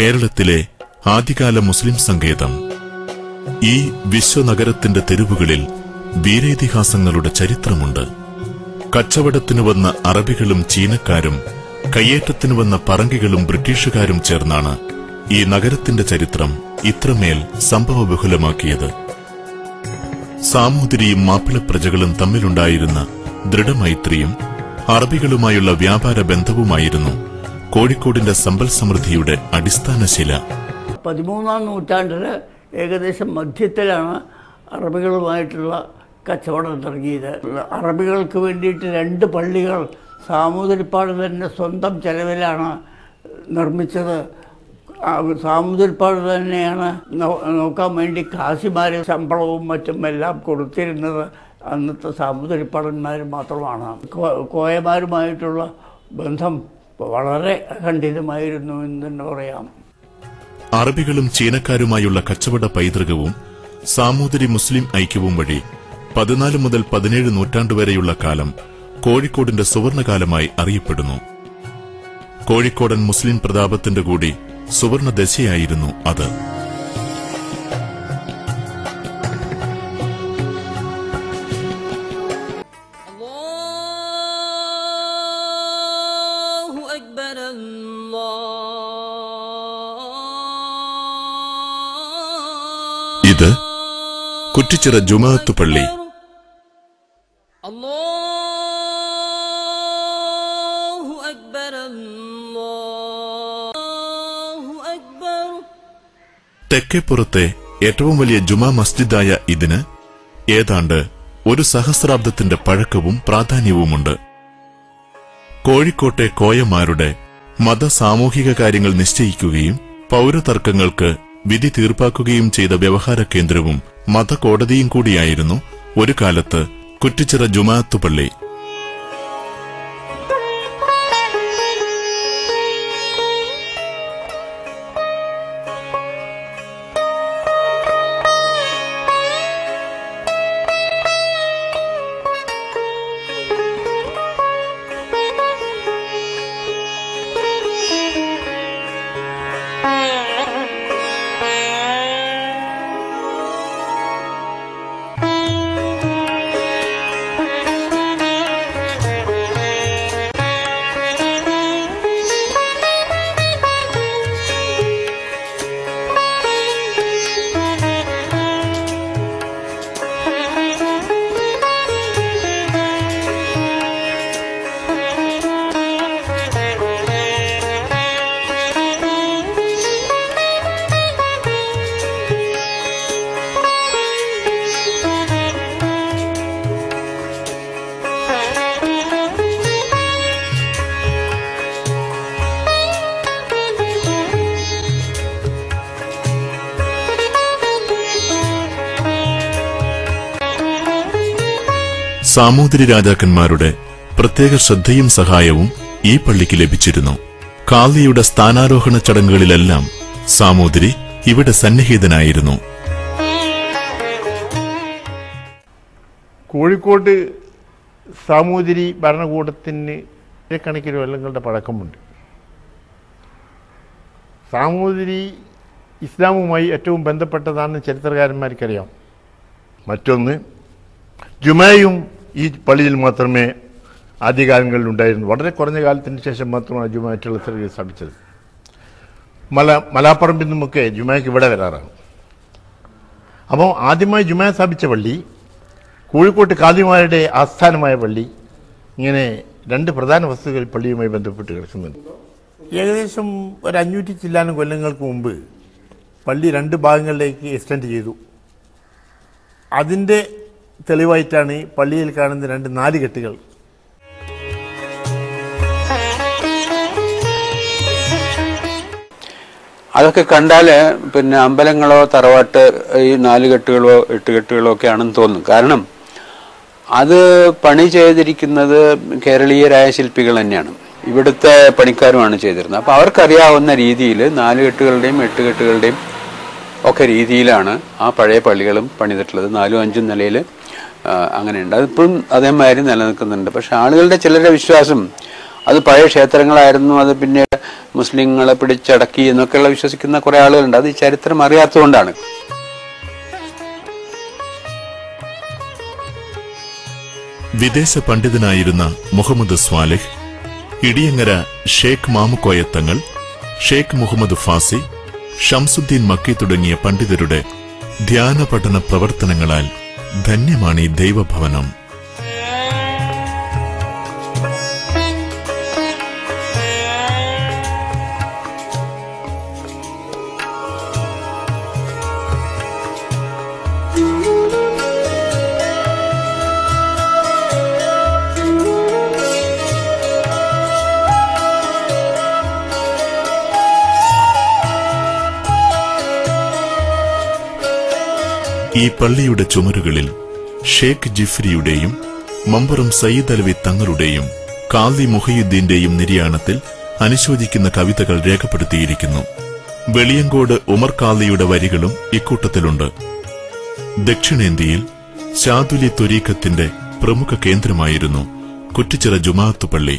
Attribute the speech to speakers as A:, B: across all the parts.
A: കേരളത്തിലെ ആദ്യകാല മുസ്ലിം സങ്കേതം. ഈ വിശ്വനഗരത്തിന്റെ തെരുവുകളിൽ വീരേതിഹാസങ്ങളുടെ ചരിത്രമുണ്ട്. കച്ചവടത്തിനു വന്ന അറബികളും ചീനക്കാരും കയ്യേറ്റത്തിനു വന്ന പറങ്കികളും ബ്രിട്ടീഷുകാരും ചേർന്നാണ് ഈ നഗരത്തിന്റെ ചരിത്രം ഇത്രമേൽ സംഭവബഹുലമാക്കിയത്. സാമൂതിരിയും മാപ്പിളപ്രജകളും തമ്മിലുണ്ടായിരുന്ന ദൃഢമൈത്രിയും അറബികളുമായുള്ള വ്യാപാര ബന്ധവുമായിരുന്നു കോഴിക്കോടിന്റെ സമ്പൽ സമൃദ്ധിയുടെ അടിസ്ഥാനശില.
B: 13ാം നൂറ്റാണ്ടില് ഏകദേശം മധ്യത്തിലാണ് അറബികളുമായിട്ടുള്ള കച്ചവടം തുടങ്ങിയത്. അറബികൾക്ക് വേണ്ടിയിട്ട് 2 പള്ളികൾ സാമൂതിരിപ്പാട് തന്നെ സ്വന്തം ചെലവിലാണ് നിർമ്മിച്ചത്. സാമൂതിരിപ്പാട് തന്നെയാണ് നോക്കാൻ വേണ്ടി കാശിമാർ ശമ്പളവും മറ്റും എല്ലാം കൊടുത്തിരുന്നത്. അന്നത്തെ സാമൂതിരിപ്പാടന്മാർ മാത്രമാണ്. കോയമാരുമായിട്ടുള്ള ബന്ധം വളരെ ഖണ്ഡിതമായിരുന്നു എന്ന് തന്നെ പറയാം.
A: അറബികളും ചീനക്കാരുമായുള്ള കച്ചവട പൈതൃകവും സാമൂതിരി മുസ്ലിം ഐക്യവും വഴി 14 മുതൽ 17 നൂറ്റാണ്ടുവരെയുള്ള കാലം കോഴിക്കോടിന്റെ സുവർണകാലമായി അറിയപ്പെടുന്നു. കോഴിക്കോടൻ മുസ്ലിം പ്രതാപത്തിന്റെ കൂടി സുവർണ ദശയായിരുന്നു അത്. ഇത് കുറ്റിച്ചിറ ജുമാഅത്ത് പള്ളി. തെക്കേപ്പുറത്തെ ഏറ്റവും വലിയ ജുമാ മസ്ജിദായ ഇതിന് ഏതാണ്ട് 1 സഹസ്രാബ്ദത്തിന്റെ പഴക്കവും പ്രാധാന്യവുമുണ്ട്. കോഴിക്കോട്ടെ കോയമാരുടെ മത സാമൂഹിക കാര്യങ്ങൾ നിശ്ചയിക്കുകയും പൌരതർക്കങ്ങൾക്ക് വിധി തീർപ്പാക്കുകയും ചെയ്ത വ്യവഹാര കേന്ദ്രവും മതകോടതിയും കൂടിയായിരുന്നു ഒരു കാലത്ത് കുറ്റിച്ചിറ ജുമാഅത്ത് പള്ളി. സാമൂതിരി രാജാക്കന്മാരുടെ പ്രത്യേക ശ്രദ്ധയും സഹായവും ഈ പള്ളിക്ക് ലഭിച്ചിരുന്നു. കാളിയുടെ സ്ഥാനാരോഹണ ചടങ്ങുകളിലെല്ലാം സാമൂതിരി ഇവിടെ സന്നിഹിതനായിരുന്നു.
C: കോഴിക്കോട് സാമൂതിരി ഭരണകൂടത്തിന് കണക്കിന് കൊല്ലങ്ങളുടെ പഴക്കമുണ്ട്. സാമൂതിരി ഇസ്ലാമുമായി ഏറ്റവും ബന്ധപ്പെട്ടതാണെന്ന് ചരിത്രകാരന്മാർക്കറിയാം. മറ്റൊന്ന്, ജുമയും ഈ പള്ളിയിൽ മാത്രമേ ആദ്യകാലങ്ങളിൽ ഉണ്ടായിരുന്നു. വളരെ കുറഞ്ഞ കാലത്തിന് ശേഷം മാത്രമാണ് ജുമയായിട്ടുള്ള സർവീസ് സ്ഥാപിച്ചത്. മലാപ്പറമ്പിൽ നിന്നുമൊക്കെ ജുമയ്ക്ക് ഇവിടെ വരാറാണ്. അപ്പോൾ ആദ്യമായി ജുമ സ്ഥാപിച്ച പള്ളി, കോഴിക്കോട്ട് ഖാദിമാരുടെ ആസ്ഥാനമായ പള്ളി, ഇങ്ങനെ 2 പ്രധാന വസ്തുക്കൾ പള്ളിയുമായി ബന്ധപ്പെട്ട് കിടക്കുന്നുണ്ട്. ഏകദേശം ഒരു 500 ചില്ലാനും കൊല്ലങ്ങൾക്ക് മുമ്പ് പള്ളി 2 ഭാഗങ്ങളിലേക്ക് എക്സ്റ്റെൻഡ് ചെയ്തു. അതിൻ്റെ തെളിവായിട്ടാണ് പള്ളിയിൽ കാണുന്ന 2 നാലുകെട്ടുകൾ.
D: അതൊക്കെ കണ്ടാല് പിന്നെ അമ്പലങ്ങളോ തറവാട്ട് ഈ 4 കെട്ടുകളോ 8 കെട്ടുകളോ ഒക്കെ ആണെന്ന് തോന്നും. കാരണം അത് പണി ചെയ്തിരിക്കുന്നത് കേരളീയരായ ശില്പികൾ തന്നെയാണ്. ഇവിടുത്തെ പണിക്കാരുമാണ് ചെയ്തിരുന്നത്. അപ്പൊ അവർക്കറിയാവുന്ന രീതിയിൽ 4 കെട്ടുകളുടെയും 8 കെട്ടുകളുടെയും ഒക്കെ രീതിയിലാണ് ആ പഴയ പള്ളികളും പണിതിട്ടുള്ളത്. 4ഉം 5ഉം നിലയിൽ അങ്ങനെയുണ്ട്. അതിപ്പോഴും അതേമാതിരി നിലനിൽക്കുന്നുണ്ട്. പക്ഷെ ആളുകളുടെ ചിലരുടെ വിശ്വാസം അത് പഴയ ക്ഷേത്രങ്ങളായിരുന്നു, അത് പിന്നീട് മുസ്ലിങ്ങളെ പിടിച്ചടക്കി എന്നൊക്കെയുള്ള വിശ്വസിക്കുന്ന കുറെ ആളുകളുണ്ട്. അത് ഈ ചരിത്രം അറിയാത്തതുകൊണ്ടാണ്.
A: വിദേശ പണ്ഡിതനായിരുന്ന മുഹമ്മദ് സ്വാലിഹ്, ഇടിയങ്ങര ഷേഖ് മാമുക്കോയത്തങ്ങൾ, ഷേഖ് മുഹമ്മദ് ഫാസി, ഷംസുദ്ദീൻ മക്കി തുടങ്ങിയ പണ്ഡിതരുടെ ധ്യാന പഠന പ്രവർത്തനങ്ങളാൽ ധന്യമാണ് ഈ ദൈവഭവനം. ഈ പള്ളിയുടെ ചുമരുകളിൽ ഷേഖ് ജിഫ്രിയുടെയും മമ്പുറം സയ്യിദ് അലവി തങ്ങളുടെയും കാളി മുഹയുദ്ദീന്റെയും നിര്യാണത്തിൽ അനുശോചിക്കുന്ന കവിതകൾ രേഖപ്പെടുത്തിയിരിക്കുന്നു. വെളിയങ്കോട് ഉമർ കാളിയുടെ വരികളും ഇക്കൂട്ടത്തിലുണ്ട്. ദക്ഷിണേന്ത്യയിൽ ശാദുലി ത്വരീഖത്തിന്റെ പ്രമുഖ കേന്ദ്രമായിരുന്നു കുറ്റിച്ചിറ ജുമാഅത്ത് പള്ളി.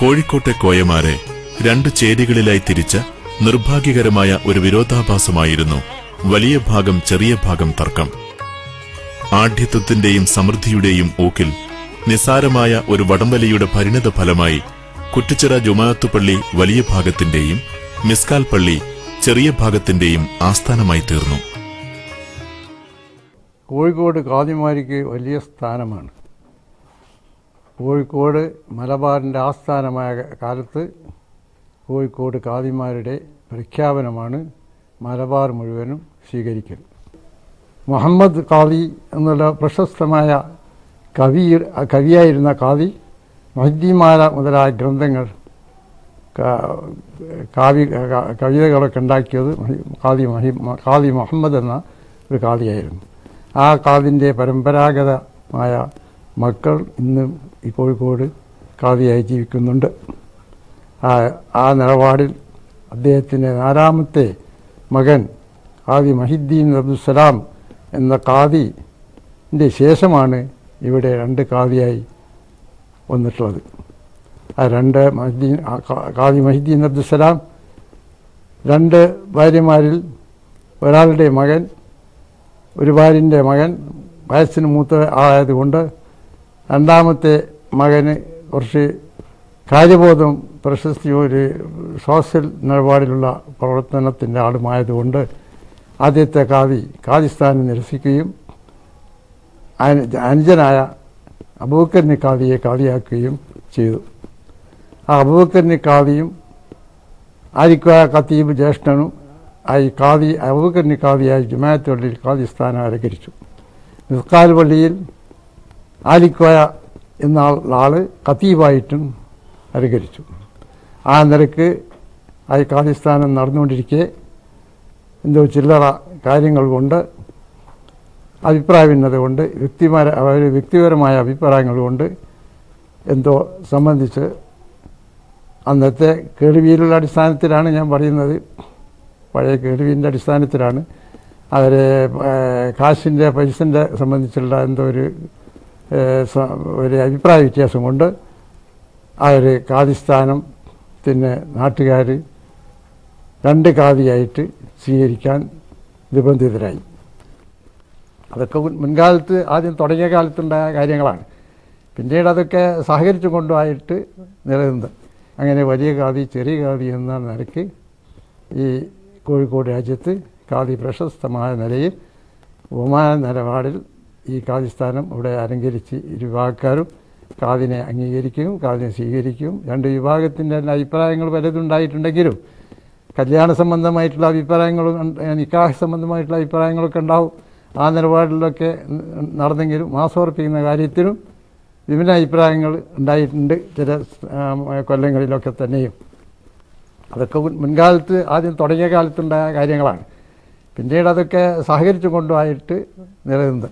A: കോഴിക്കോട്ടെ കോയമാരെ 2 ചേരികളിലായി തിരിച്ച നിർഭാഗ്യകരമായ ഒരു വിരോധാഭാസമായിരുന്നു വലിയ ഭാഗം ചെറിയ ഭാഗം തർക്കം. ആഢ്യത്വത്തിന്റെയും സമൃദ്ധിയുടെയും ഊക്കിൽ നിസാരമായ ഒരു വടംവലിയുടെ പരിണിത ഫലമായി കുറ്റിച്ചിറ ജുമാഅത്ത് പള്ളി വലിയ ഭാഗത്തിന്റെയും മിസ്കാൽ പള്ളി ചെറിയ ഭാഗത്തിന്റെയും ആസ്ഥാനമായി തീർന്നു.
E: കോഴിക്കോട് ഖാദിമാർക്ക് വലിയ സ്ഥാനമാണ്. കോഴിക്കോട് മലബാറിൻ്റെ ആസ്ഥാനമായ കാലത്ത് കോഴിക്കോട് ഖാദിമാരുടെ പ്രഖ്യാപനമാണ് മലബാർ മുഴുവനും സ്വീകരിക്കൽ. മുഹമ്മദ് ഖാദി എന്നുള്ള പ്രശസ്തമായ കവിയായിരുന്ന ഖാദി മഹ്ദിമാല മുതലായ ഗ്രന്ഥങ്ങൾ കവിതകളൊക്കെ ഉണ്ടാക്കിയത് ഖാദി മുഹമ്മദ് എന്ന ഒരു ഖാദിയായിരുന്നു. ആ ഖാദിൻ്റെ പരമ്പരാഗതമായ മക്കൾ ഇന്നും ഈ കോഴിക്കോട് ഖാദിയായി ജീവിക്കുന്നുണ്ട്. ആ നിലപാടിൽ അദ്ദേഹത്തിൻ്റെ 4ാമത്തെ മകൻ ഖാദി മഹിദ്ദീൻ അബ്ദുസ്സലാം എന്ന ഖാദിൻ്റെ ശേഷമാണ് ഇവിടെ 2 ഖാദിയായി വന്നിട്ടുള്ളത്. ആ ഖാദി മഹിദ്ദീൻ അബ്ദുസ്സലാം 2 ഭാര്യമാരിൽ ഒരാളുടെ മകൻ, ഒരു ഭാര്യൻ്റെ മകൻ വയസ്സിന് മൂത്ത ആയതുകൊണ്ട് 2ാമത്തെ മകന് കുറച്ച് കാര്യബോധം പ്രശസ്തിയും ഒരു സോഷ്യൽ നിലപാടിലുള്ള പ്രവർത്തനത്തിൻ്റെ ആളുമായതുകൊണ്ട് ആദ്യത്തെ ഖാദിസ്ഥാനം നിരസിക്കുകയും അനുജനായ അബൂബക്കറിന് ഖാദിയെ ഖാദിയാക്കുകയും ചെയ്തു. ആ അബൂബക്കറിന് ഖാദിയും ആരിക്കോയ ഖത്തീബ് ജ്യേഷ്ഠനും അബൂബക്കറിന് ഖാദിയായി ജുമാഅത്ത് പള്ളിയിൽ ഖാദിസ്ഥാനം അലങ്കരിച്ചു. മിസ്കാൽ പള്ളിയിൽ ആലിക്കോയ എന്ന ആള് ഖത്തീബായിട്ടും അലങ്കരിച്ചു. ആ നിലക്ക് ആ ഖാദിസ്ഥാനം നടന്നുകൊണ്ടിരിക്കെ എന്തോ ചില്ലറ കാര്യങ്ങൾ കൊണ്ട് അഭിപ്രായ ഭിന്നത കൊണ്ട് വ്യക്തിപരമായ അഭിപ്രായങ്ങൾ കൊണ്ട് എന്തോ സംബന്ധിച്ച് അന്നത്തെ കേൾവിയിലുള്ള അടിസ്ഥാനത്തിലാണ് ഞാൻ പറയുന്നത്, പഴയ കേൾവിൻ്റെ അടിസ്ഥാനത്തിലാണ് അവരെ കാശിൻ്റെ പൈസൻ്റെ സംബന്ധിച്ചുള്ള എന്തോ ഒരു അഭിപ്രായ വ്യത്യാസം കൊണ്ട് അവർ ഖാദിസ്ഥാനത്തിന് നാട്ടുകാർ 2 ഖാദിയായിട്ട് സ്വീകരിക്കാൻ നിർബന്ധിതരായി. അതൊക്കെ മുൻകാലത്ത് ആദ്യം തുടങ്ങിയ കാലത്തുണ്ടായ കാര്യങ്ങളാണ്. പിന്നീട് അതൊക്കെ സഹകരിച്ചു കൊണ്ടുമായിട്ട് നിലനിന്നത്. അങ്ങനെ വലിയ ഖാദി ചെറിയ ഖാദി എന്ന നിലയ്ക്ക് ഈ കോഴിക്കോട് രാജ്യത്ത് ഖാദി പ്രശസ്തമായ നിലയിൽ ബഹുമാന നിലപാടിൽ ഈ ഖാദിസ്ഥാനം ഇവിടെ അലങ്കരിച്ച് വിഭാഗക്കാരും ഖാദിനെ അംഗീകരിക്കുകയും ഖാദിനെ സ്വീകരിക്കുകയും 2 വിഭാഗത്തിൻ്റെ അഭിപ്രായങ്ങൾ പലതുണ്ടായിട്ടുണ്ടെങ്കിലും കല്യാണ സംബന്ധമായിട്ടുള്ള അഭിപ്രായങ്ങളും നിക്കാഹ് സംബന്ധമായിട്ടുള്ള അഭിപ്രായങ്ങളൊക്കെ ഉണ്ടാവും. ആ നിലപാടിലൊക്കെ നടന്നെങ്കിലും മാസോറപ്പിക്കുന്ന കാര്യത്തിലും വിഭിന്ന അഭിപ്രായങ്ങൾ ഉണ്ടായിട്ടുണ്ട് ചില കൊല്ലങ്ങളിലൊക്കെ തന്നെയും. അതൊക്കെ മുൻകാലത്ത് ആദ്യം തുടങ്ങിയ കാലത്തുണ്ടായ കാര്യങ്ങളാണ്. പിന്നീട് അതൊക്കെ സഹകരിച്ചു കൊണ്ടുമായിട്ട് നിലനിന്നത്.